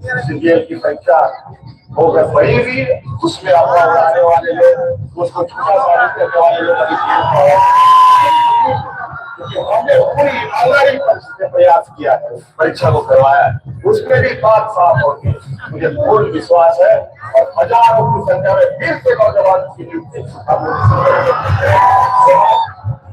CGL की परीक्षा हो गए बड़ी भी, उसमें आने वाले लोग उसको छूटा करने वाले लोग अभी हमने पूरी ईमानदारी से प्रयास किया है, परीक्षा को करवाया है, उसमें भी बात साफ होगी। मुझे पूर्ण विश्वास है और हजारों की संख्या में फिर से नौजवान की नियुक्ति।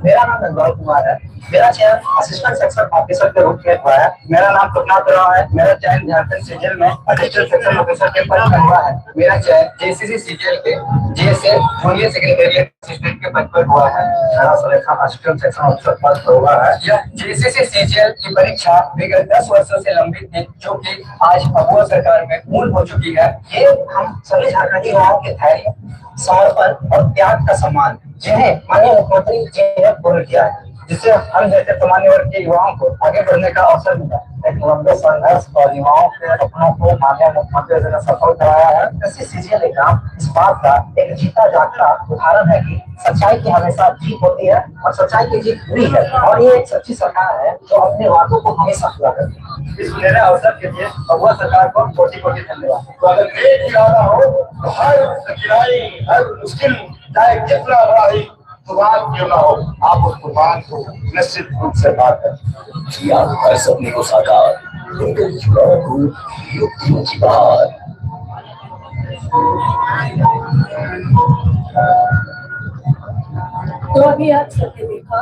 मेरा नाम गौरव कुमार है। मेरा चयन असिस्टेंट सेक्शन ऑफिसर के रूप में हुआ है। मेरा नाम प्रज्ञात राव है। मेरा चयन झारखंड सीजीएल में असिस्टेंट सेक्शन ऑफिसर के पद पर हुआ है। मेरा चयन जेसीसी सीजीएल के जेएसए जूनियर सेक्रेटरिएट असिस्टेंट के पद पर हुआ है। मेरा सिलेक्शन असिस्टेंट सेक्शन ऑफिसर पद पर हुआ है। यह जेसीसी सीजीएल की परीक्षा विगत 10 वर्षों से लंबित थी, जो कि आज अबुआ सरकार में पूर्ण हो चुकी है। ये हम सभी झारखंडी युवाओं के धैर्य, समर्पण और त्याग का सम्मान, जिन्हें माननीय मुख्यमंत्री जी ने पूर्ण किया है, जिससे हम जैसे सामान्य वर्ग के युवाओं को आगे बढ़ने का अवसर मिला। एक लंबे संघर्ष और युवाओं के सपनों को माननीय मुख्यमंत्री जी ने सफल कराया है। ऐसी सीजीएल एग्जाम इस बात का एक जीता जागता उदाहरण है कि सच्चाई की हमेशा जीत होती है और सच्चाई की जीत हुई है, और ये एक सच्ची सरकार है जो अपने वादों को हमेशा पूरा करती है। इस मेरे अवसर के लिए अबुआ सरकार को कोटि-कोटि धन्यवाद। तो अगर एक इरादा हो तो हर कठिनाई, हर मुश्किल, चाहे कितना बड़ा ही तूफान क्यों ना हो, आप उस तूफान को निश्चित रूप से पार करें। किया हर सपने को साकार, युवाओं को युक्तियों की बहार। तो अभी आप सबने देखा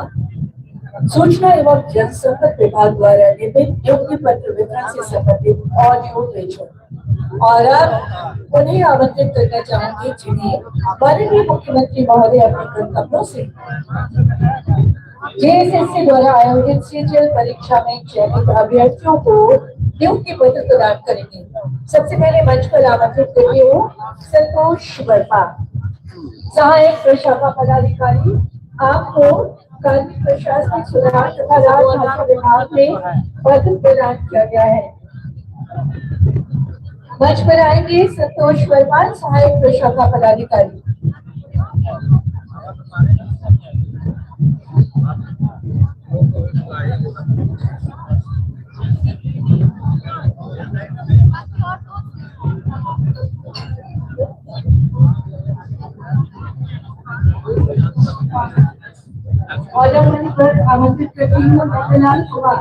सूचना एवं जनसंपर्क विभाग द्वारा निर्मित नियुक्ति पत्र वितरण से संबंधित ऑडियो वीडियो, और अब उन्हें आमंत्रित करना चाहूंगी जिन्हें माननीय मुख्यमंत्री महोदय अपने कर्तव्यों से जेएसएससी द्वारा आयोजित सीजीएल परीक्षा में चयनित अभ्यर्थियों को नियुक्ति पत्र प्रदान करेंगे। सबसे पहले मंच पर आमंत्रित करती हूँ संतोष वर्मा, सहायक प्रशाखा पदाधिकारी। आपको कार्मिक प्रशासनिक सुधार तथा राजभाषा विभाग में पद प्रदान किया गया है। मंच पर आएंगे संतोष वर्मा, सहायक प्रशाखा पदाधिकारी। और मंच पर आमंत्रित करती हूँ नंदलाल कुमार,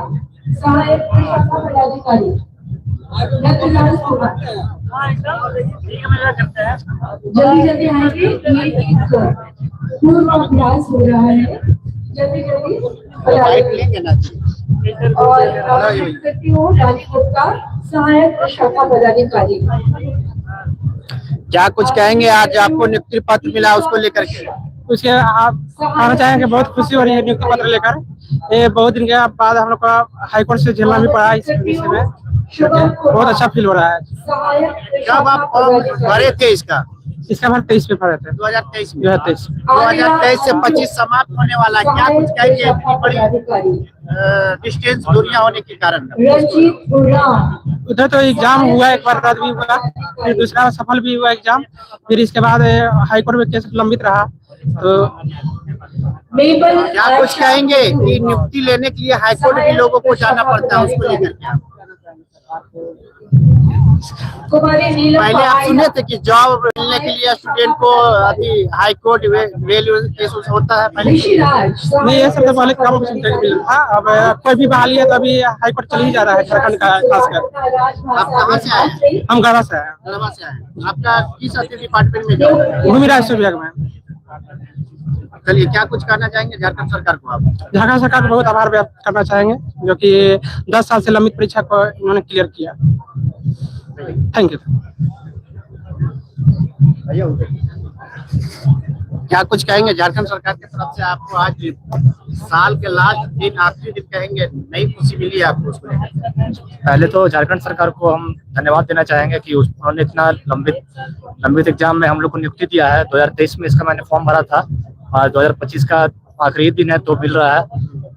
सहायक प्रशाखा पदाधिकारी। नंदलाल कुमार जल्दी जल्दी आएंगे, ये एक पूर्वाभ्यास हो रहा है, जल्दी जल्दी। और आमंत्रित करती हूँ रानी गुप्ता, सहायक प्रशाखा पदाधिकारी। क्या कुछ कहेंगे, आज आपको नियुक्ति पत्र मिला उसको लेकर के? उसके आप कहना चाहेंगे बहुत खुशी हो रही है नियुक्ति पत्र लेकर। ये बहुत दिन के बाद हम लोग का हाईकोर्ट से झेलना भी पड़ा इस विषय में, बहुत अच्छा फील हो रहा है। जब आप भरे थे इसका भर 23 में भरे थे, 2023 में। 2023 से 25 समाप्त होने वाला, क्या कुछ कहेंगे? बड़ी डिस्टेंस दूरियां होने के कारण उधर तो एग्जाम हुआ, एक बार रद्द भी हुआ, फिर दूसरा सफल भी हुआ एग्जाम, फिर इसके बाद हाईकोर्ट में केस लंबित रहा। तो क्या कुछ कहेंगे कि नियुक्ति लेने के लिए हाईकोर्ट भी लोगों को जाना पड़ता है, उसको लेकर के? पहले आप सुने थे कि जॉब मिलने के लिए स्टूडेंट को अभी हाईकोर्ट वैल्यू केस होता है पहले? नहीं, ये सब तो पहले कम था। अब कोई भी बहाली है तो अभी हाईकोर्ट चल ही जा रहा है झारखंड का खासकर। आप कहाँ से आए? हम गढ़वा से आए। आपका किस डिपार्टमेंट में जॉब? भूमि राजस्व विभाग में। चलिए, क्या कुछ कहना चाहेंगे झारखंड सरकार को? आप झारखंड सरकार को बहुत आभार व्यक्त करना चाहेंगे, जो कि 10 साल से लंबित परीक्षा को इन्होंने क्लियर किया। Thank you. क्या कुछ कहेंगे झारखंड सरकार की तरफ से? आपको आज साल के लास्ट दिन, आखिरी दिन कहेंगे, नई खुशी मिली है आपको उसको लेकर? पहले तो झारखंड सरकार को हम धन्यवाद देना चाहेंगे कि उन्होंने इतना लंबित एग्जाम में हम लोग को नियुक्ति दिया है। 2023 में इसका मैंने फॉर्म भरा था और 2025 का आखिरी दिन है तो मिल रहा है,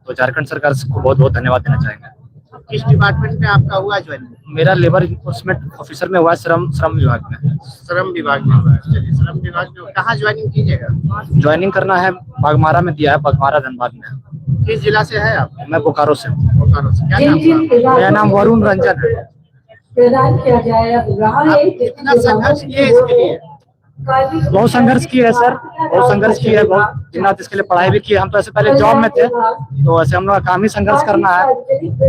तो झारखंड सरकार को बहुत बहुत धन्यवाद देना चाहेंगे। किस डिपार्टमेंट में आपका हुआ ज्वाइन? मेरा लेबर इन्फोर्समेंट ऑफिसर में हुआ, श्रम विभाग में। श्रम विभाग में हुआ। चलिए, श्रम विभाग में कहाँ ज्वाइनिंग कीजिएगा? ज्वाइनिंग करना है बागमारा में दिया है, बागमारा धनबाद में। किस जिला से है आप? मैं बोकारो से हूँ। बोकारो से। क्या नाम? मेरा नाम वरुण रंजन है। प्रदान किया जाए अब रहा है। कितना संघर्ष किए इसके लिए? बहुत संघर्ष किया है सर, बहुत संघर्ष किया है, बहुत दिनरात इसके लिए पढ़ाई भी की है। हम तो ऐसे पहले जॉब में थे, तो ऐसे हम लोग का काम ही संघर्ष करना है,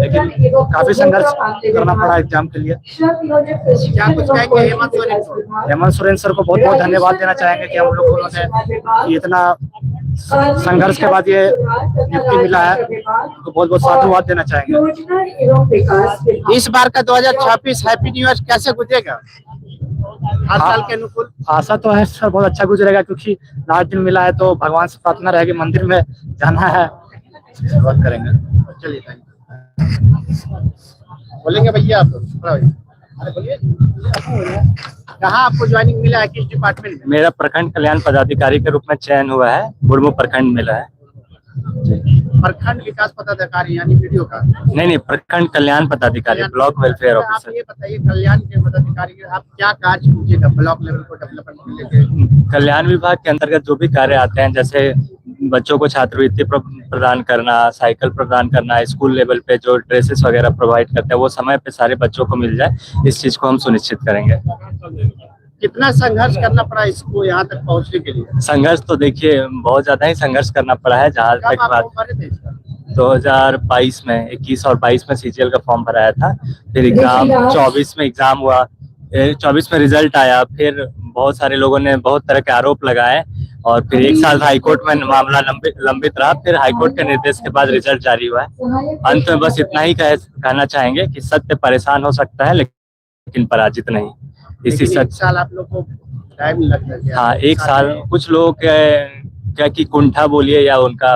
लेकिन काफी संघर्ष करना पड़ा एग्जाम के लिए। क्या कुछ कहेंगे हेमंत सोरेन को? हेमंत सोरेन सर को बहुत बहुत धन्यवाद देना चाहेंगे कि हम लोग ने इतना संघर्ष के बाद ये नियुक्ति मिला है, तो बहुत बहुत साधुवाद देना चाहेंगे। इस बार का 2026 हैप्पी न्यू ईयर कैसे गुजरेगा हर साल के अनुकूल? आशा तो है सर बहुत अच्छा गुजरेगा, क्योंकि लास्ट दिन मिला है तो भगवान से प्रार्थना रहेगी, मंदिर में जाना है, बात करेंगे। चलिए बोलेंगे भैया आप अरे बोलिए, कहाँ आपको ज्वाइनिंग मिला है, किस डिपार्टमेंट में? मेरा प्रखंड कल्याण पदाधिकारी के रूप में चयन हुआ है, बुढ़मू प्रखंड मिला है। प्रखंड विकास पदाधिकारी यानी वीडियो का? नहीं, प्रखंड कल्याण पदाधिकारी, ब्लॉक वेलफेयर आप ऑफिसर। ये बताइए, कल्याण के पदाधिकारी के आप क्या कार्य कीजिएगा ब्लॉक लेवल को डेवलपमेंट को लेकर? कल्याण विभाग के अंतर्गत जो भी कार्य आते हैं, जैसे बच्चों को छात्रवृत्ति प्रदान करना, साइकिल प्रदान करना, स्कूल लेवल पे जो ड्रेसेस वगैरह प्रोवाइड करते हैं वो समय पे सारे बच्चों को मिल जाए, इस चीज को हम सुनिश्चित करेंगे। कितना संघर्ष करना पड़ा इसको यहाँ तक पहुँचने के लिए? संघर्ष तो देखिए बहुत ज्यादा ही संघर्ष करना पड़ा है। जहाँ कब तक आप बात भरे थे इसका? 2022 में 21 और 22 में सीजीएल का फॉर्म भराया था, फिर एग्जाम 24 में एग्जाम हुआ, 24 में रिजल्ट आया, फिर बहुत सारे लोगों ने बहुत तरह के आरोप लगाए और फिर एक साल हाईकोर्ट में मामला लंबित रहा, फिर हाईकोर्ट के निर्देश के बाद रिजल्ट जारी हुआ है। अंत में बस इतना ही कहना चाहेंगे कि सत्य परेशान हो सकता है लेकिन पराजित नहीं। इसी एक साल आप लोग को टाइम लग गया? हाँ, एक साल। कुछ लोग क्या कि कुंठा बोलिए या उनका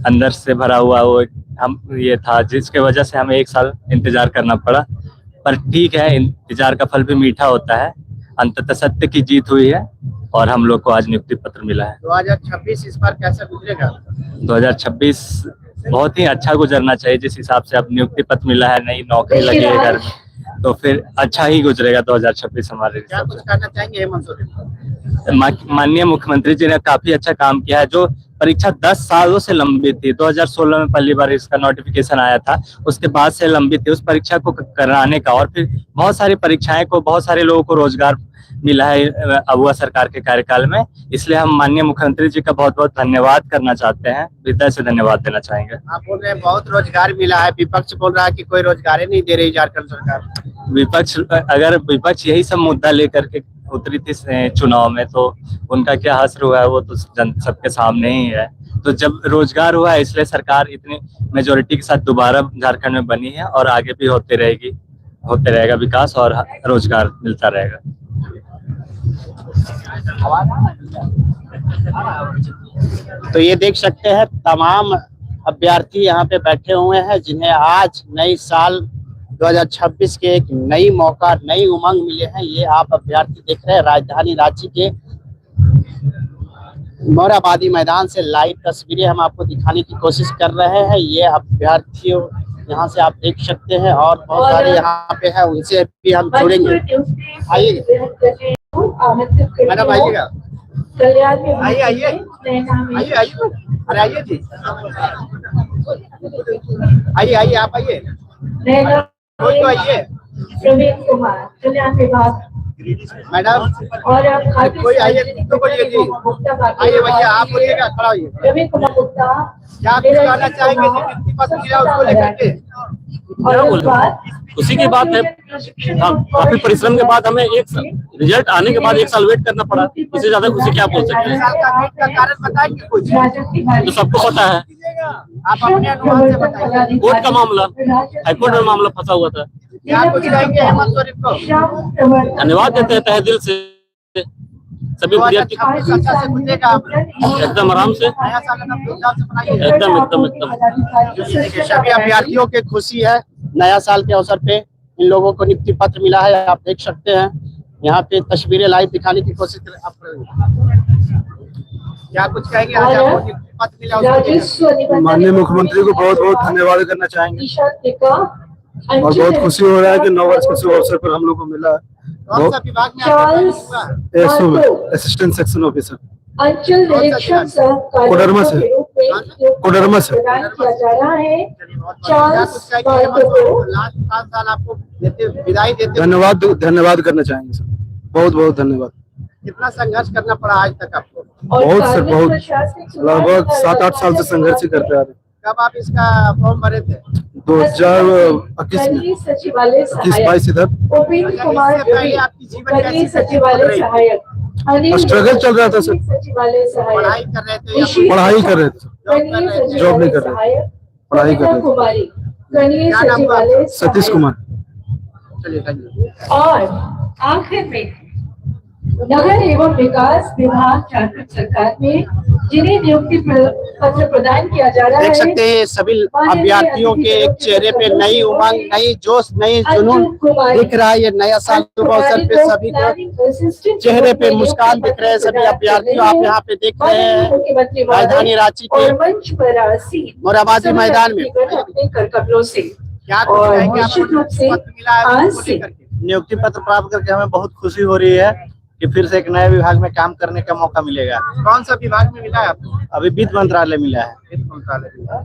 अंदर से भरा हुआ वो हम ये था, जिसके वजह से हमें एक साल इंतजार करना पड़ा, पर ठीक है, इंतजार का फल भी मीठा होता है। अंततः सत्य की जीत हुई है और हम लोग को आज नियुक्ति पत्र मिला है। 2026 इस बार कैसा गुजरेगा? 2026 बहुत ही अच्छा गुजरना चाहिए। जिस हिसाब से अब नियुक्ति पत्र मिला है, नई नौकरी लगी है घर में, तो फिर अच्छा ही गुजरेगा 2026 हमारे। क्या कुछ करना चाहेंगे हेमंत सोरेन? माननीय मुख्यमंत्री जी ने काफी अच्छा काम किया है। जो परीक्षा 10 सालों से लंबित थी, 2016 में पहली बार इसका नोटिफिकेशन आया था, उसके बाद से लंबित थी, उस परीक्षा को कराने का, और फिर बहुत सारी परीक्षाएं को बहुत सारे लोगों को रोजगार मिला है अबुआ सरकार के कार्यकाल में। इसलिए हम माननीय मुख्यमंत्री जी का बहुत बहुत धन्यवाद करना चाहते हैं, हृदय से धन्यवाद देना चाहेंगे। आप बोल रहे हैं बहुत रोजगार मिला है, विपक्ष बोल रहा है कि कोई रोजगार ही नहीं दे रही झारखंड सरकार। अगर विपक्ष यही सब मुद्दा लेकर के उतरी थी चुनाव में, तो उनका क्या हश्र हुआ है वो तो सबके सामने ही है। तो जब रोजगार हुआ है, इसलिए सरकार इतनी मेजोरिटी के साथ दोबारा झारखंड में बनी है और आगे भी होते रहेगा विकास और रोजगार मिलता रहेगा। तो ये देख सकते हैं तमाम अभ्यर्थी यहाँ पे बैठे हुए हैं, जिन्हें आज नई साल 2026 के एक नई मौका, नई उमंग मिले हैं। ये आप अभ्यर्थी देख रहे हैं राजधानी रांची के मोरहाबादी मैदान से लाइव तस्वीरें हम आपको दिखाने की कोशिश कर रहे हैं। ये अभ्यर्थियों यहाँ से आप देख सकते हैं और बहुत सारे यहाँ पे है, उनसे भी हम जुड़ेंगे। आइए मैडम, आइएगा, आइए अरे आइए जी, आइए आप आइए, कोई तो आइए। प्रवीण कुमार, कल्याण विभाग मैडम, और आप कोई आइए तो बोलिए जी, आइए भैया, आप बोलिएगा, खड़ा होइए। प्रवीण कुमार गुप्ता, क्या कुछ कहना चाहेंगे नियुक्ति पत्र मिला उसको लेकर के? उसी की बात है। हाँ, काफी परिश्रम के बाद हमें एक साल रिजल्ट आने के बाद एक साल वेट करना पड़ा, इससे ज्यादा खुशी क्या बोल सकते हैं। साल का वेट का कारण बताएंगे कुछ? तो सबको पता है, आप अपने अनुभव से बताइए। कोर्ट का मामला, हाईकोर्ट में मामला फंसा हुआ था। क्या कुछ कहेंगे हेमंत सोरेन को? धन्यवाद देते हैं तहे दिल से सभी विद्यार्थी को, अच्छा से गुजरेगा एकदम आराम से, नया साल धूमधाम से मनाइए। एकदम। सभी अभ्यर्थियों की खुशी है। नया साल के अवसर पे इन लोगों को नियुक्ति पत्र मिला है, आप देख सकते हैं। यहाँ पे तस्वीरें लाइव दिखाने की कोशिश कर आप क्या कुछ कहेंगे? आज आपको नियुक्ति पत्र मिला, माननीय मुख्यमंत्री को बहुत बहुत धन्यवाद करना चाहेंगे और बहुत खुशी हो रहा है कि 9 वर्ष के शुभ अवसर पर हम लोग को मिला है। कौन सा विभाग में आपका हुआ? Assistant section officer. अंचल निरीक्षक सह कोडरमा से। के रूप में कोडरमा से। प्रदान किया जा रहा है क्या चार्ल्स कुछ कहेंगे मार्को को। लास्ट 5 साल आपको विदाई देते हुए धन्यवाद करना चाहेंगे सर, बहुत बहुत धन्यवाद। कितना संघर्ष करना पड़ा आज तक आपको? और बहुत से कार्मिक बहुत प्रशासनिक सुधार लगभग तथा 7-8 साल से संघर्ष ही करते आ रहे। कब आप इसका फॉर्म भरे थे? 2021 में कनीय सचिवालय 21-22 सहायक इधर उपेंद्र कुमार इससे पहले दुबे, आपकी जीवन कनीय कैसी सचिवालय सहायक अनिल स्ट्रगल चल रहा था सर। कनीय सचिवालय पढ़ाई सहायक कर रहे थे या ऋषि पढ़ाई कर रहे थे, कनीय जॉब नहीं सचिवालय कर रहे। सहायक पढ़ाई कर कविता रहे। कुमारी कनीय क्या नाम हुआ? सचिवालय सतीश सहायक। कुमार। चलिए धन्यवाद। और आखिर में नगर एवं विकास विभाग झारखंड सरकार में जिन्हें नियुक्ति पत्र प्रदान किया जा रहा है। देख सकते हैं सभी अभ्यर्थियों के एक चेहरे पे नई उमंग, नई जोश, नई जुनून दिख रहा है। ये नया साल शुभ अवसर पे सभी को चेहरे पे मुस्कान दिख रहे हैं। सभी अभ्यर्थियों आप यहाँ पे देख रहे हैं राजधानी रांची के और मंच पर आसीन मोराबादी मैदान में। अपने कर्तव्यों से क्या कुछ और कहेंगे? निश्चित आपको रूप से पत्र मिला है आज उसको से लेकर के? नियुक्ति पत्र प्राप्त करके हमें बहुत खुशी हो रही है कि फिर से एक नए विभाग में काम करने का मौका मिलेगा। कौन सा विभाग में मिला है आपको? अभी वित्त मंत्रालय मिला है। वित्त मंत्रालय मिला है।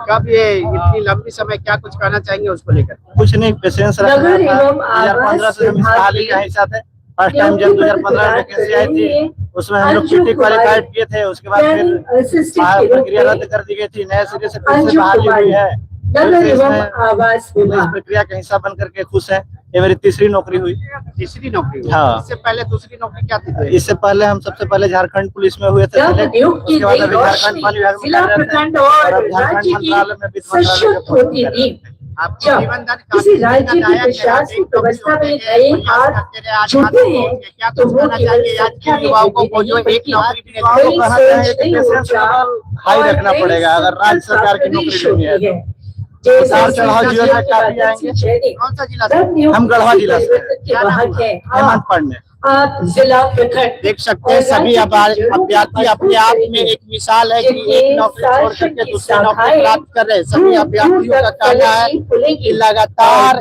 कब ये इतनी लंबी समय क्या कुछ कहना चाहेंगे उसको लेकर? कुछ नहीं, पेशेंस रखना नगर था। एवं 2015 से हम इस आवास बहाली का हिस्सा थे। फर्स्ट टाइम जब 2015 में वैकेंसी आई थी उसमें हम लोग छुट्टी क्वालिफाइड किए थे। उसके बाद फिर प्रक्रिया रद्द कर दी गई थी, नए सिरे से फिर से बहाली हुई है। नगर एवं आवास इस विभाग प्रक्रिया का हिस्सा बन करके खुश है। ये मेरी तीसरी नौकरी हुई। तीसरी नौकरी हुई? हाँ। इससे पहले दूसरी नौकरी क्या थी? इससे पहले हम सबसे पहले झारखंड पुलिस में हुए थे select। उसके बाद अभी झारखंड वन विभाग में जिला कार्यरत हैं। प्रखंड और और अब झारखंड राज्य मंत्रालय में की वित्त मंत्रालय सशक्त के पद होती पर नींव आपको जब जीवन दान किसी काफी राज्य की आया कि प्रशासनिक आप व्यवस्था में एक नए नौकरी हाथ करते रहे, आज जुड़ते हाथ हैं जोड़ के क्या तो कुछ वो कहना केवल चाहिए आज संख्या के में युवाओं को वृद्धि जो नहीं एक बल्कि नौकरी भी युवाओं को नहीं कहना सोच चाहिए कि नहीं पेशेंस ऊर्जा लेवल हाई और रखना नई पड़ेगा अगर राज्य संकल्प सरकार की प्रदेश नौकरी लेनी है होती तो। है। उतार चढ़ाव जीवन में काफी आएंगे। कौन सा जिला से? हम गढ़वा जिला से के वाहक हैं हेमंत पढ़ने। आप जिला प्रखंड देख सकते हैं सभी अभ्यर्थी अपने आप में एक मिसाल है कि एक नौकरी छोड़ करके दूसरी नौकरी प्राप्त कर रहे हैं। सभी अभ्यर्थियों का कहना है कि लगातार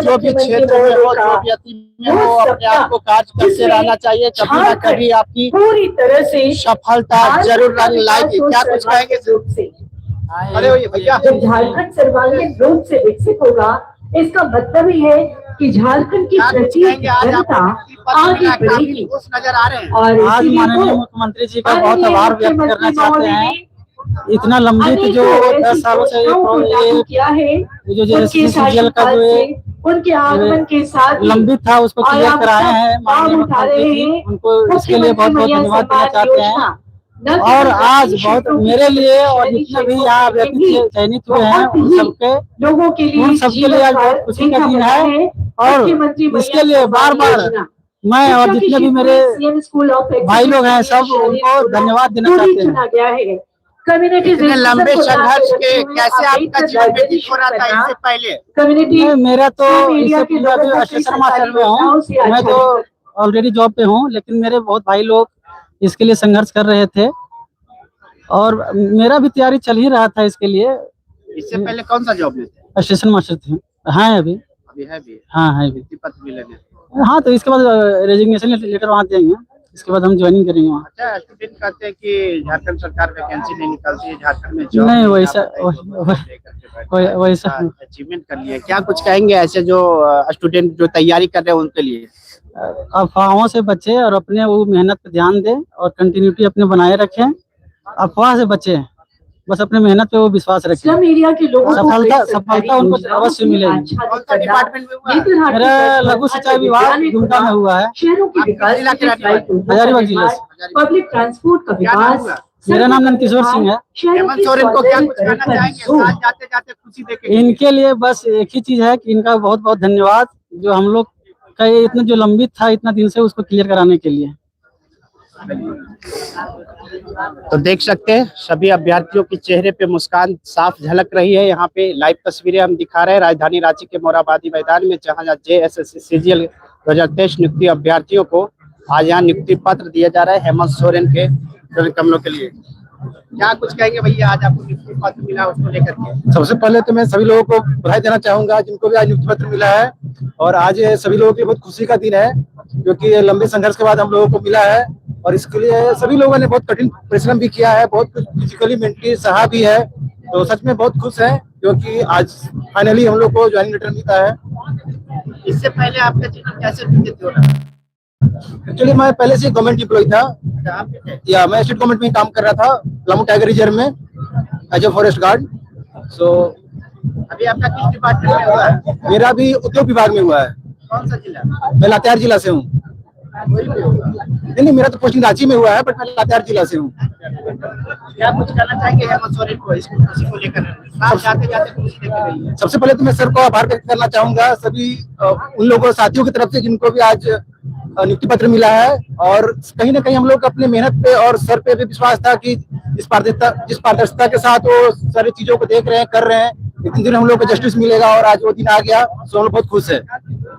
जो भी क्षेत्र में हो, जो भी अति में हो, अपने आप को कार्य करते रहना चाहिए। कभी ना कभी आपकी पूरी तरह से सफलता जरूर रंग लाएगी। क्या कुछ कहेंगे? से अरे भैया, जब झारखंड सर्वांगीण रूप से विकसित होगा इसका मतलब ही है कि झारखंड की क्या कुछ प्रत्येक कहेंगे? आज जनता आपको आगे काफी बढ़ेगी खुश नजर आ रहे हैं। और आज इसीलिए माननीय तो मुख्यमंत्री जी का बहुत आभार व्यक्त करना चाहते हैं। इतना लंबित जो 10 सालों से किया है जो उनके सीजीएल का जो ये उनके आगमन के साथ ही लंबित था उसको और क्लियर आप कराए सब हैं माननीय काम उठा रहे मुख्यमंत्री जी। हैं। उनको इसके लिए बहुत बहुत मुख्यमंत्री धन्यवाद देना मैया चाहते हैं। सम्मान योजना न और केवल आज शहरी बहुत क्षेत्रों मेरे के लिए और शहरी जितने भी क्षेत्रों यहाँ के व्यक्ति भी चयनित हुए हैं बहुत उन ही सबके लोगों के लिए उन सबके लिए आज बहुत खुशी का दिन है। और इसके लिए बार बार मैं और जितने भी मेरे भाई लोग हैं सब उनको धन्यवाद देना चाहते हैं। चुना गया है कम्युनिटी इतने लंबे संघर्ष के कैसे आपका जीवन व्यतीत हो रहा था इससे पहले? कम्युनिटी मेरा तो एरिया इससे के पूरा लोगों भी को स्टेशन मास्टर में हूँ। मैं तो ऑलरेडी जॉब पे हूँ लेकिन मेरे बहुत भाई लोग इसके लिए संघर्ष कर रहे थे और मेरा भी तैयारी चल ही रहा था इसके लिए। इससे पहले कौन सा जॉब में थे? स्टेशन मास्टर थे। हाँ अभी है भी हाँ है अभी। पत्र भी लेने। हाँ तो इसके बाद रेजिग्नेशन लेटर वहाँ देंगे, इसके बाद हम ज्वाइनिंग करेंगे वहाँ। अच्छा, स्टूडेंट कहते हैं कि झारखंड सरकार वैकेंसी नहीं निकालती है झारखंड में जॉब नहीं नहीं, वैसा अचीवमेंट कर लिए। क्या कुछ कहेंगे ऐसे जो स्टूडेंट जो तैयारी कर रहे हैं उनके लिए? अफवाहों से बचे और अपने वो मेहनत पे ध्यान दें और कंटिन्यूटी अपने बनाए रखें। अफवाह से बचे, बस अपने मेहनत पे वो विश्वास रखें। स्लम एरिया के लोगों को सफलता उनको अवश्य मिलेगी। कौन सा डिपार्टमेंट में हुआ है? मेरा लघु सिंचाई विभाग दुमका में हुआ है। शहरों के विकास हजारीबाग जिले से। पब्लिक ट्रांसपोर्ट का क्या नाम विकास। हुआ? मेरा नाम नंदकिशोर सिंह है। हेमंत सोरेन को क्या कुछ कहना चाहेंगे? साथ जाते जाते खुशी देके इनके लिए बस एक ही चीज है कि इनका बहुत बहुत धन्यवाद जो हम लोग का ये इतना जो लंबित था इतना दिन से उसको क्लियर कराने के लिए। तो देख सकते हैं सभी अभ्यर्थियों के चेहरे पे मुस्कान साफ झलक रही है। यहाँ पे लाइव तस्वीरें हम दिखा रहे हैं राजधानी रांची के मोराबादी मैदान में, जहाँ JSSC CGL 2023 नियुक्ति अभ्यर्थियों को आज यहाँ नियुक्ति पत्र दिया जा रहा है हेमंत सोरेन के कमलों के लिए। क्या कुछ कहेंगे भैया, आज आपको नियुक्ति पत्र मिला उसको लेकर के? सबसे पहले तो मैं सभी लोगों को बधाई देना चाहूंगा जिनको भी आज नियुक्ति पत्र मिला है। और आज सभी लोगों के लिए बहुत खुशी का दिन है क्योंकि लंबे संघर्ष के बाद हम लोगों को मिला है और इसके लिए सभी लोगों ने बहुत कठिन परिश्रम भी किया है, बहुत कुछ फिजिकली मेंटली सहा भी है। तो सच में बहुत खुश है क्योंकि आज फाइनली हम लोग को ज्वाइनिंग लेटर मिलता है। इससे पहले आपका जीवन कैसे व्यतीत हो रहा है? एक्चुअली मैं पहले से गवर्नमेंट एम्प्लॉय था, या मैं स्टेट गवर्नमेंट में काम कर रहा था पलामू टाइगर रिजर्व में एज ए फॉरेस्ट गार्ड। सो अभी आपका किस डिपार्टमेंट में हुआ है? मेरा भी उद्योग विभाग में हुआ है। कौन सा जिला? मैं लातेहार जिला से हूँ। नहीं, मेरा तो पोस्टिंग रांची में हुआ है, बट मैं लातेहार जिला से हूँ। क्या कुछ कहना चाहेंगे हेमंत सोरेन को इस कुर्सी को लेकर? जाते जाते कुर्सी लेकर गई है। सबसे पहले तो मैं सर को आभार व्यक्त करना चाहूंगा सभी उन लोगों साथियों की तरफ से जिनको भी आज नियुक्ति पत्र मिला है। और कहीं ना कहीं हम लोग अपने मेहनत पे और सर पे भी विश्वास था कि जिस पारदर्शिता के साथ वो सारी चीजों को देख रहे हैं, कर रहे हैं, लेकिन दिन हम लोग को जस्टिस मिलेगा और आज वो दिन आ गया। सो हम लोग बहुत खुश है।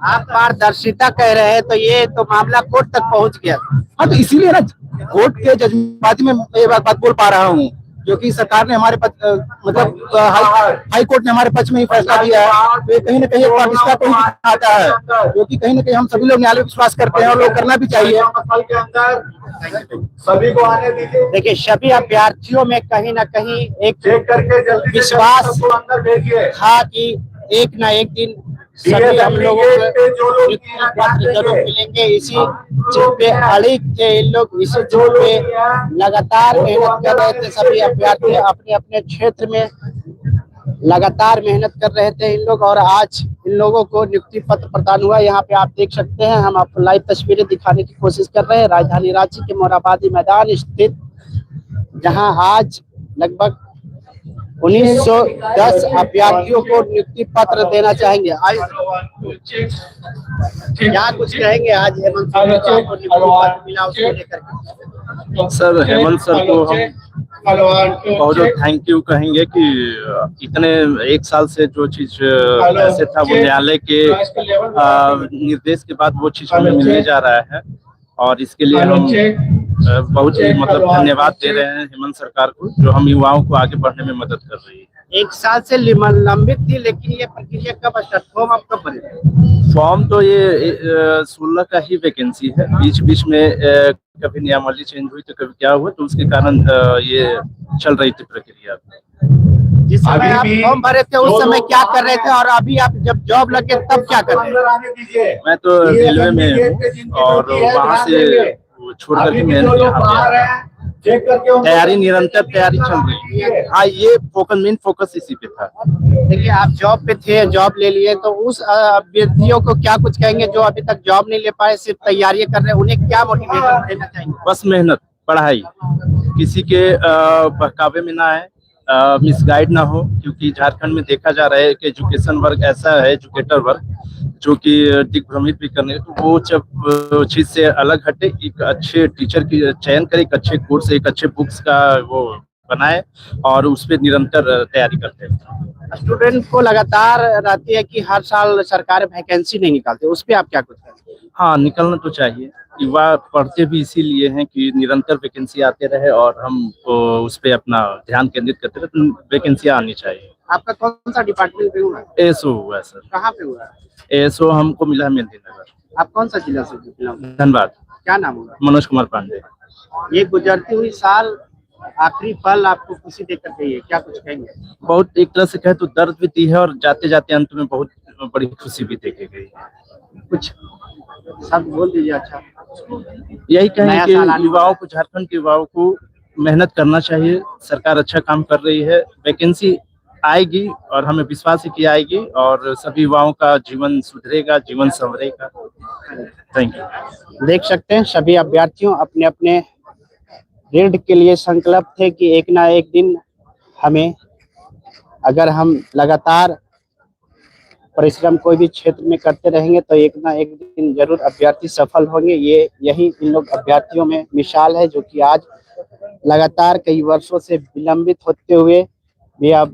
आप पारदर्शिता कह रहे हैं तो ये तो मामला कोर्ट तक पहुंच गया। हाँ, तो इसीलिए ना कोर्ट के जजबाती में ये बात बोल पा रहा हूँ, क्योंकि सरकार ने हमारे मतलब हाई कोर्ट ने हमारे पक्ष में ही फैसला दिया है। तो कहीं ना कहीं पारदर्शिता को ही दिखाता है, क्योंकि कहीं ना कहीं हम सभी लोग न्यायालय विश्वास करते हैं और लोग करना भी चाहिए। सभी को आने दीजिए। देखिए, सभी अभ्यर्थियों में कहीं ना कहीं एक चेक करके जल्दी विश्वास को अंदर भेजिए। था कि एक ना एक दिन सभी हम लोगों को नियुक्ति पत्र जरूर मिलेंगे। इसी चीज पे अड़िग थे इन लोग, इसी चीज पे लगातार मेहनत कर रहे थे। सभी अभ्यर्थी अपने अपने क्षेत्र में लगातार मेहनत कर रहे थे इन लोग, और आज इन लोगों को नियुक्ति पत्र प्रदान हुआ। यहाँ पे आप देख सकते हैं, हम आपको लाइव तस्वीरें दिखाने की कोशिश कर रहे हैं राजधानी रांची के मोरहाबादी मैदान स्थित, जहाँ आज लगभग 1910 अभ्यर्थियों को नियुक्ति पत्र देना चाहेंगे। क्या कुछ कहेंगे आज हेमंत सोरेन को नियुक्ति पत्र मिला उसको लेकर? सर, हेमंत सर को हम बहुत थैंक यू कहेंगे कि इतने एक साल से जो चीज ऐसे था वो न्यायालय के निर्देश के बाद वो चीज हमें मिलने जा रहा है, और इसके लिए हम बहुत ही मतलब धन्यवाद दे रहे हैं हेमंत सरकार को, जो हम युवाओं को आगे बढ़ने में मदद कर रही है। एक साल से लंबित थी, लेकिन ये प्रक्रिया कब स्टार्ट, फॉर्म आप कब भरे? फॉर्म तो ये 16 का ही वैकेंसी है। बीच बीच में कभी नियमावली चेंज हुई तो कभी क्या हुआ, तो उसके कारण ये चल रही थी प्रक्रिया। जिस समय आप फॉर्म भरे थे उस समय क्या कर रहे थे, और अभी आप जब जॉब लगे तब क्या कर रहे हैं? मैं तो रेलवे में हूँ और वहाँ से छोड़ करके मैं तैयारी, निरंतर तैयारी चल रही है। हाँ, ये मेन फोकस इसी पे था। देखिए, आप जॉब पे थे, जॉब ले लिए, तो उस अभ्यर्थियों को क्या कुछ कहेंगे जो अभी तक जॉब नहीं ले पाए, सिर्फ तैयारियां कर रहे हैं? उन्हें क्या मोटिवेशन देना चाहेंगे? बस मेहनत, पढ़ाई, किसी के बहकावे में ना है, मिसगाइड ना हो, क्योंकि झारखंड में देखा जा रहा है कि एजुकेशन वर्ग ऐसा है, एजुकेटर वर्ग जो कि दिग्भ्रमित भी करने, तो वो जब चीज से अलग हटे, एक अच्छे टीचर की चयन करे, एक अच्छे कोर्स, एक अच्छे बुक्स का वो बनाए और उस पर निरंतर तैयारी करते हैं। स्टूडेंट को लगातार रहती है कि हर साल सरकार वैकेंसी नहीं निकालती, उस पर आप क्या कुछ करें? हाँ, निकलना तो चाहिए। युवा पढ़ते भी इसीलिए हैं कि निरंतर वैकेंसी आते रहे और हम उस पर अपना ध्यान केंद्रित करते रहे, तो वैकेंसी आनी चाहिए। आपका कौन सा डिपार्टमेंट पे हुआ? एएसओ हुआ है सर। कहाँ पे हुआ? एएसओ हमको मिला है मेहंदी नगर। आप कौन सा जिला से? धनबाद। क्या नाम होगा? मनोज कुमार पांडे। ये गुजरती हुई साल आखिरी पल आपको खुशी देकर गई है, क्या कुछ कहेंगे? बहुत, एक तरह से कहे तो दर्द भी दी है और जाते जाते अंत में बहुत बड़ी खुशी भी देखी गई। कुछ सब बोल दीजिए। अच्छा, यही कहें कि युवाओं को, झारखंड के युवाओं को मेहनत करना चाहिए। सरकार अच्छा काम कर रही है, वैकेंसी आएगी और हमें विश्वास है कि आएगी और सभी युवाओं का जीवन सुधरेगा, जीवन संवरेगा। Thank you. देख सकते हैं, सभी अभ्यर्थियों अपने अपने ऋण के लिए संकल्प थे कि एक ना एक दिन हमें, अगर हम लगातार परिश्रम कोई भी क्षेत्र में करते रहेंगे तो एक ना एक दिन जरूर अभ्यर्थी सफल होंगे। ये यही इन लोग अभ्यर्थियों में मिसाल है, जो कि आज लगातार कई वर्षों से विलंबित होते हुए भी हो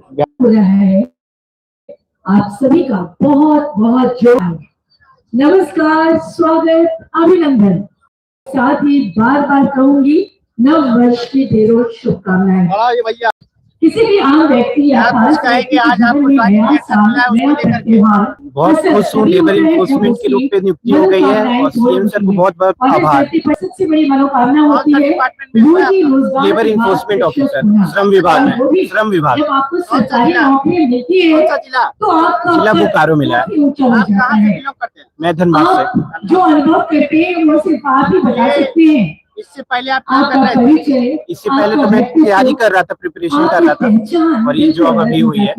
रहा है। आप सभी का बहुत बहुत जोर नमस्कार, स्वागत, अभिनंदन। साथ ही बार बार कहूंगी, नव वर्ष की ढेरों शुभकामनाएं। भैया किसी भी आम व्यक्ति या क्या कुछ खास कहेंगे व्यक्ति आज के आप जीवन में कुछ नया साल, उसको नया लेकर के? त्योहार बहुत खुश हूँ। लेबर इन्फोर्समेंट के रूप पे नियुक्ति हो गई है और सीएम सर को बहुत बहुत और इस आभार। धरती पर सबसे बड़ी मनोकामना होती कौन सा है डिपार्टमेंट में हुआ रोजी आपका? रोजगार लेबर के बाद इन्फोर्समेंट शिक्षक ऑफिसर, होना। श्रम विभाग में, और वो भी श्रम विभाग। जब आपको कौन सा सरकारी जिला? नौकरी मिलती कौन है सा जिला? तो आपका जिला स्तर बोकारो मिला है। काफी ऊंचा हो आप जाता कहाँ से है। बिलोंग करते हैं? मैं धनबाद आप से। जो अनुभव करते हैं वो सिर्फ आप ही बता सकते हैं। इससे पहले आप क्या कर आपका रहे थे? परिचय, इससे पहले तो मैं तैयारी कर रहा था, प्रिपरेशन कर रहा था और ये जॉब अभी हुई है।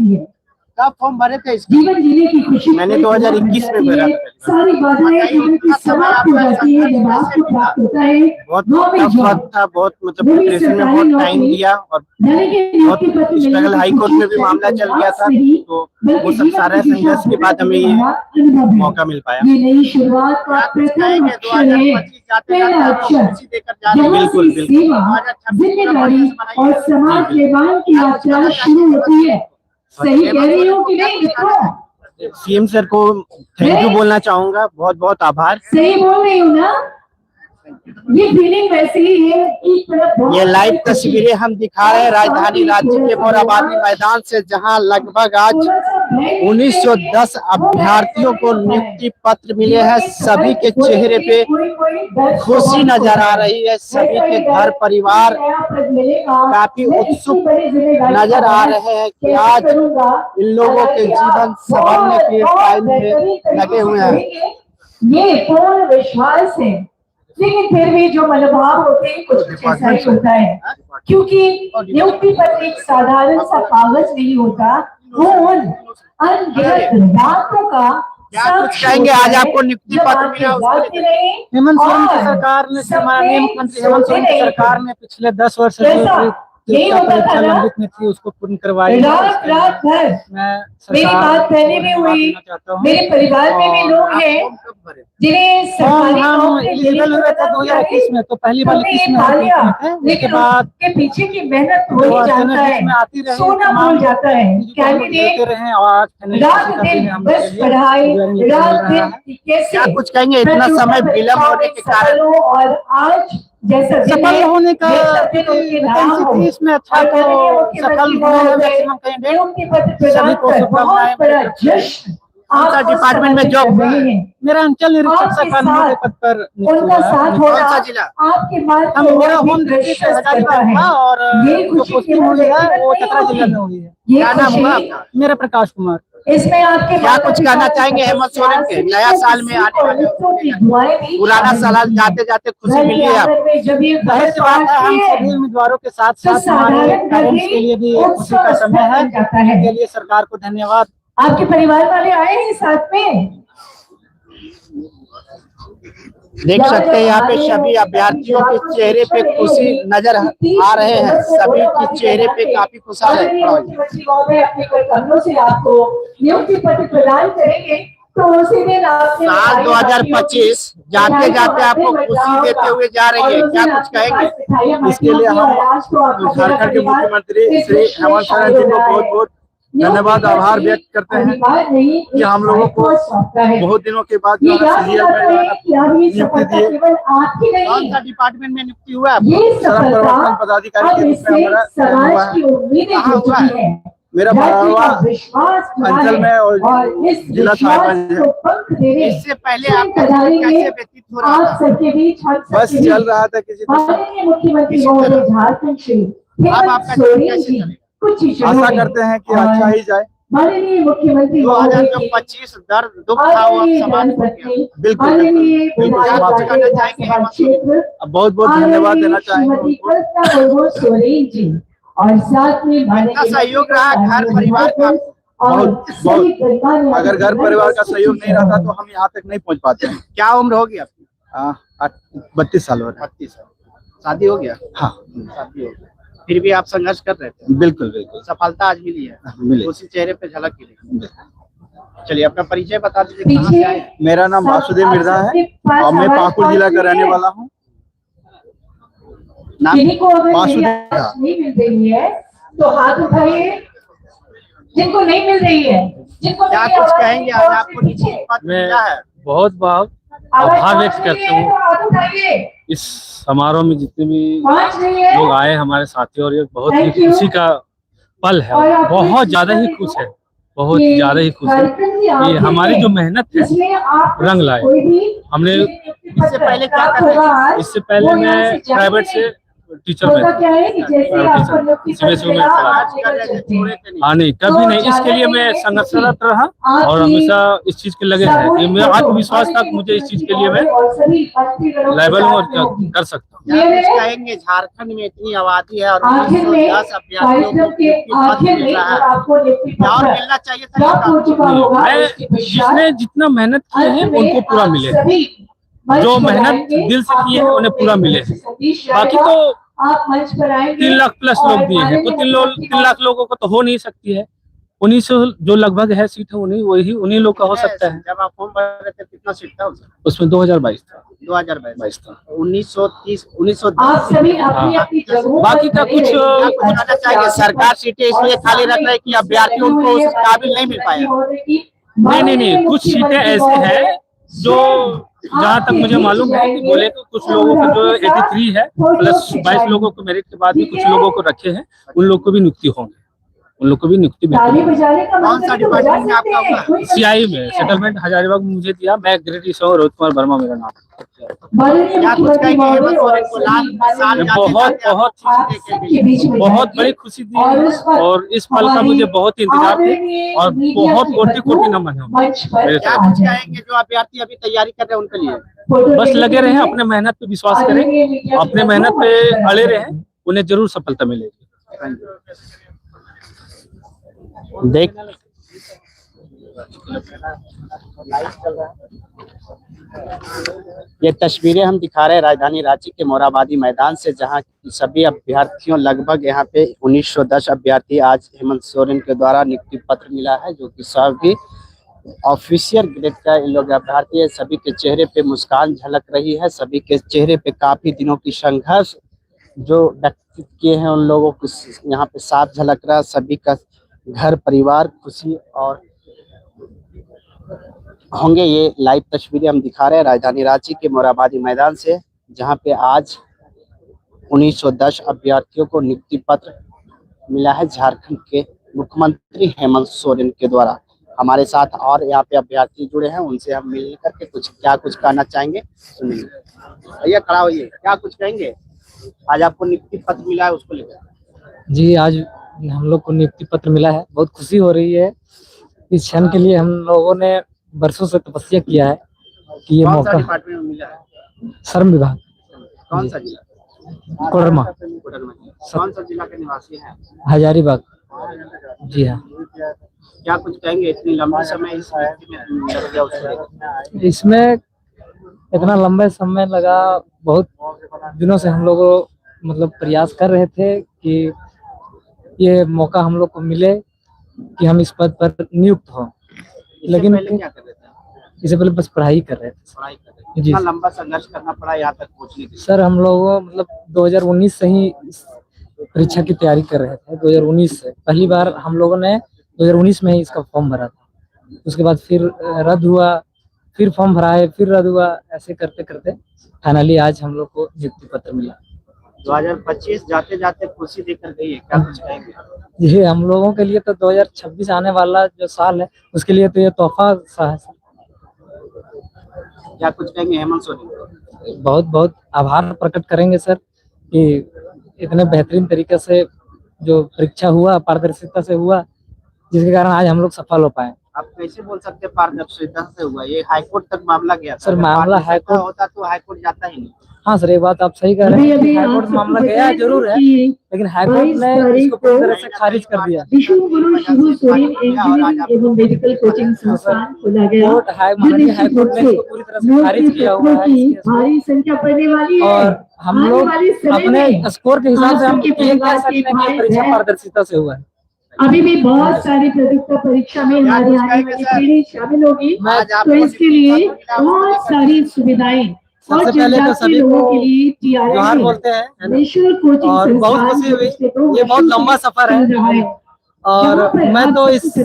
कब फॉर्म भरे थे इसका? जीवन जीने की खुशी मैंने 2021 में भरा था। सारी बाधाएं जीवन की समाप्त हो जाती है जब आपको प्राप्त होता है बहुत गवर्नमेंट टफ जॉब। वक्त था, बहुत मतलब वो भी प्रिपरेशन में सरकारी बहुत नौकरी। टाइम दिया और यानी कि बहुत नियुक्ति पत्र मिलने स्ट्रगल, की हाई कोर्ट में भी खुशी मामला चल गया था, नहीं, तो बल्कि वो सब जीवन सारा की दिशा संघर्ष के बाद हमें ये अनुभव है। मौका मिल पाया। ये नई शुरुआत का क्या कुछ प्रथम कहेंगे? अक्षर है, 2025 जाते पहला जाते आपको अक्षर खुशी देकर जा रहे हैं। जहाँ बिल्कुल, से बिल्कुल। सेवा, 2026 जिम्मेदारी पूरा और समाज निर्माण की यात्रा शुरू होती है। सही कह रही हूँ कि नहीं मित्रों? सीएम सर को थैंक यू बोलना चाहूंगा, बहुत बहुत आभार। सही बोल रही हूँ ना? ये फीलिंग वैसी ही है कि ये लाइव तस्वीरें हम दिखा रहे हैं राजधानी रांची के मोराबादी मैदान से, जहां लगभग आज 1910 अभ्यर्थियों को नियुक्ति पत्र मिले हैं। सभी के चेहरे पे खुशी नजर आ रही है, सभी के घर परिवार काफी उत्सुक नजर आ रहे हैं कि आज इन लोगों के जीवन संभलने के टाइम में लगे हुए हैं। ये पूर्ण विश्वास है, लेकिन फिर भी जो मनोभाव होते हैं कुछ ऐसा ही होता है, क्योंकि नियुक्ति पत्र एक साधारण सा कागज नहीं होता, वो उन अनगिनत रातों का क्या कुछ कहेंगे? आज आपको नियुक्ति पत्र मिला, उसको हेमंत सोरेन की सरकार ने, माननीय मुख्यमंत्री हेमंत सोरेन की सरकार ने पिछले 10 वर्ष से जो परीक्षा लंबित में थी उसको पूर्ण करवाई। रात रात भर मैं मेरी बात पहले भी हुई, मेरे परिवार में भी लोग हैं जिन्हें सरकारी नौकरी एलिजिबल हुए थे 2021 में, तो पहली वाली किस्त में थे, उसके बाद के पीछे की मेहनत तो ही जानता है, आती रही, सोना भूल जाता है। कैंडिडेट रहे और आज रात दिन बस पढ़ाई, रात दिन कैसे क्या कुछ कहेंगे? इतना समय विलम्ब होने के कारण और आज जैसा सफल होने का वैकेंसी इसमें अच्छा, तो सफल होने मैक्सिमम कैंडिडेट सभी को शुभकामनाएं। कौन सा डिपार्टमेंट में जॉब हुआ है? मेरा अंचल निरीक्षक सफाई के पद पर उनका साथ कौन होना सा जिला? आपके बात हम को मेरा और भी होम प्रेशियस सरकारी करता है। था और ये जो खुशी पोस्टिंग केवल हुई है व्यक्तिगत वो नहीं चतरा जिला में होती। हुई है। ये क्या नाम हुआ खुशी आपका? मेरा प्रकाश कुमार। इसमें आपके क्या कुछ कहना चाहेंगे हेमंत सोरेन के नया साल में आने वाले? पुराना साल जाते जाते खुशी मिली है आपको? जब ये जाहिर सी बात है, हम सभी उम्मीदवारों के साथ साथ हमारे पेरेंट्स के लिए भी खुशी का समय है। इसके लिए सरकार को धन्यवाद। आपके परिवार वाले आए हैं साथ में? देख सकते हैं यहाँ पे सभी अभ्यर्थियों के चेहरे पे खुशी नजर आ रहे हैं, सभी के चेहरे पे काफी खुशहाल है। अपने कर्तव्यों से आपको नियुक्ति पत्र प्रदान करेंगे, तो उसी दिन साल 2025 जाते जाते आपको खुशी देते हुए जा रही है, क्या कुछ कहेंगे? इसके लिए हम झारखंड के मुख्यमंत्री श्री हेमंत सोरेन जी को बहुत बहुत धन्यवाद, आभार व्यक्त करते हैं कि हम लोगों को बहुत दिनों के बाद जो है सीजीएल में नियुक्ति दिए। कौन सा डिपार्टमेंट में नियुक्ति हुआ? सड़क परिवर्तन पदाधिकारी के रूप में हमारा चयन हुआ है। मेरा बड़ावा अंचल में और जिला साहिबगंज है। इससे पहले आपका जीवन कैसे व्यतीत हो रहा था? बस चल रहा था किसी तरह। अब आपका जीवन कैसे चलेगा? आशा करते हैं कि अच्छा ही जाए। माननीय मुख्यमंत्री 2025 दर्द दुख था वो अब समाप्त हो गया। बिल्कुल बहुत बहुत धन्यवाद देना चाहेंगे सोरेन जी, और साथ में इतना सहयोग रहा घर परिवार का। बहुत बहुत। अगर घर परिवार का सहयोग नहीं रहता तो हम यहाँ तक नहीं पहुँच पाते हैं। क्या उम्र होगी आपकी? 32 साल हो रहे हैं। 32 साल। शादी हो गया? हाँ, शादी हो गया। फिर भी आप संघर्ष कर रहे थे? बिल्कुल बिल्कुल। सफलता आज मिली है, मिली। उसी चेहरे पे झलक मिली। चलिए अपना परिचय बता दीजिए, कहाँ से आए हैं? मेरा नाम वासुदेव मिर्जा है और मैं पाकुड़ जिला का रहने वाला हूँ। जिनको अगर वासुदेव नहीं मिल रही है तो हाथ उठाइए, जिनको नहीं मिल रही है, जिनको क्या कुछ कहेंगे? आज आपको नियुक्ति पत्र मिला है। बहुत बहुत आभार व्यक्त करता हूँ हाथ उठाइए। इस समारोह में जितने भी पाँच नहीं है। लोग आए हमारे साथी, और ये बहुत ही खुशी का पल है, बहुत ज्यादा ही खुश है, बहुत ज्यादा ही खुश है कि हमारी जो मेहनत है रंग लाए। हमने इससे पहले क्या कर रहे थे? इससे पहले मैं प्राइवेट से टीचर में हाँ नहीं कभी नहीं, इसके लिए मैं संघर्षरत रहा और हमेशा इस चीज के लगे हैं कि मेरा आत्मविश्वास था कि मुझे इस चीज के लिए मैं लेवल हूँ और कर सकता हूँ। क्या कुछ कहेंगे, झारखंड में इतनी आबादी है और 1910 अभ्यर्थियों को पद मिल रहा है, क्या और मिलना चाहिए था? मैं जिसने जितना मेहनत किए हैं उनको पूरा मिले, जो मेहनत दिल से किए हैं उन्हें पूरा मिले। बाकी तो 3 लाख प्लस लोग दिए हैं, तो 3 लाख लोगों को तो हो नहीं सकती है। 1900 जो लगभग है सीट है उन्हीं लोग का हो सकता है। जब आप फॉर्म भर रहे थे कितना सीट था उसमें 2022 था। 2022 था 1930 1910। बाकी का कुछ बताना चाहिए, सरकार सीटें इसलिए खाली रख रही है कि अभ्यर्थियों को उस काबिल नहीं मिल पाया। नहीं कुछ सीटें ऐसे हैं जो जहाँ तक मुझे मालूम है कि बोले तो कुछ लोगों को जो 83 है प्लस 22 लोगों को मेरिट के बाद भी कुछ लोगों को रखे हैं, उन लोग को भी नियुक्ति होंगे, उन लोग को भी नियुक्ति कौन सा डिपार्टमेंट में आपका होगा? CI में सेटलमेंट हजारीबाग में मुझे दिया। मैं ग्रेड ईश्वर रोहित कुमार वर्मा मेरा नाम। क्या कुछ कहेंगे हेमंत सोरेन को बहुत बड़ी खुशी दी है और इस पल का मुझे बहुत इंतजार है और बहुत कोटि नमन है। क्या कुछ कहेंगे जो अभ्यर्थी अभी तैयारी कर रहे हैं उनके लिए? बस लगे रहे, अपने मेहनत पे विश्वास करें, अपने मेहनत पे अड़े रहे, उन्हें जरूर सफलता मिलेगी। देख ये तस्वीरें हम दिखा रहे हैं राजधानी रांची के मोरहाबादी मैदान से, जहां सभी अभ्यर्थियों लगभग यहाँ पे 1910 अभ्यर्थी आज हेमंत सोरेन के द्वारा नियुक्ति पत्र मिला है, जो कि सभी ऑफिशियल ग्रेड का इन लोग अभ्यर्थी है। सभी के चेहरे पे मुस्कान झलक रही है, सभी के चेहरे पे काफी दिनों की संघर्ष जो व्यक्तित्व किए हैं उन लोगों को यहाँ पे साफ झलक रहा है। सभी का घर परिवार खुशी और होंगे। ये लाइव तस्वीरें हम दिखा रहे हैं राजधानी रांची के मोरहाबादी मैदान से, जहां पे आज 1910 अभ्यर्थियों को नियुक्ति पत्र मिला है झारखंड के मुख्यमंत्री हेमंत सोरेन के द्वारा। हमारे साथ और यहाँ पे अभ्यर्थी जुड़े हैं, उनसे हम मिल करके कुछ कहना चाहेंगे, सुनिए। भैया खड़ा होइए, क्या कुछ कहेंगे? आज आपको नियुक्ति पत्र मिला है, उसको लेकर। जी आज हम लोग को नियुक्ति पत्र मिला है, बहुत खुशी हो रही है। इस क्षण के लिए हम लोगों ने वर्षों से तपस्या किया है कि ये मौका। डिपार्टमेंट में मिला है? श्रम विभाग। कौन सा जिला? कोडरमा। कौन सा जिला के निवासी हैं? हजारीबाग। जी हाँ। क्या कुछ कहेंगे, इतनी लंबा समय इसमें लग गया उसमें? इसमें इतना लंबा समय लगा, बहुत दिनों से हम लोग मतलब प्रयास कर रहे थे कि ये मौका हम लोग को मिले कि हम इस पद पर नियुक्त हों। लेकिन क्या कर रहे थे? इससे पहले बस पढ़ाई कर रहे थे। जी, लंबा संघर्ष करना पड़ा यहाँ तक पहुँचने के लिए? सर हम लोग मतलब 2019 से ही परीक्षा की तैयारी कर रहे थे। 2019 से पहली बार हम लोगों ने 2019 में ही इसका फॉर्म भरा था, उसके बाद फिर रद्द हुआ, फिर फॉर्म भराए, फिर रद्द हुआ, ऐसे करते करते फाइनली आज हम लोग को नियुक्ति पत्र मिला। 2025 जाते जाते खुशी देकर गई है, क्या कुछ कहेंगे? ये हम लोगों के लिए तो 2026 आने वाला जो साल है उसके लिए तो ये तोहफा सा है। क्या कुछ कहेंगे हेमंत सोरेन? बहुत बहुत आभार प्रकट करेंगे सर कि इतने बेहतरीन तरीके से जो परीक्षा हुआ पारदर्शिता से हुआ, जिसके कारण आज हम लोग सफल हो पाए। आप कैसे बोल सकते हैं पारदर्शिता से हुआ? ये हाईकोर्ट तक मामला गया था। सर मामला हाईकोर्ट होता तो हाईकोर्ट जाता ही नहीं। हाँ सर, ये बात आप सही कह रहे हैं। हाईकोर्ट मामला गया जरूर है, लेकिन हाईकोर्ट ने इसको पूरी तरह से खारिज कर दिया। माननीय हाईकोर्ट ने इसको पूरी तरह से खारिज किया हुआ है और हम लोग अपने स्कोर के हिसाब से हम ये कह सकते हैं कि परीक्षा पारदर्शिता से हुआ है। अभी भी बहुत सारी प्रतियोगिता परीक्षा में हमारी आने वाली पीढ़ी शामिल होगी, तो इसके लिए बहुत सारी सुविधाएं सबसे पहले तो सभी को जोहार बोलते हैं और बहुत खुशी हुई। ये बहुत लंबा सफर है और मैं तो इस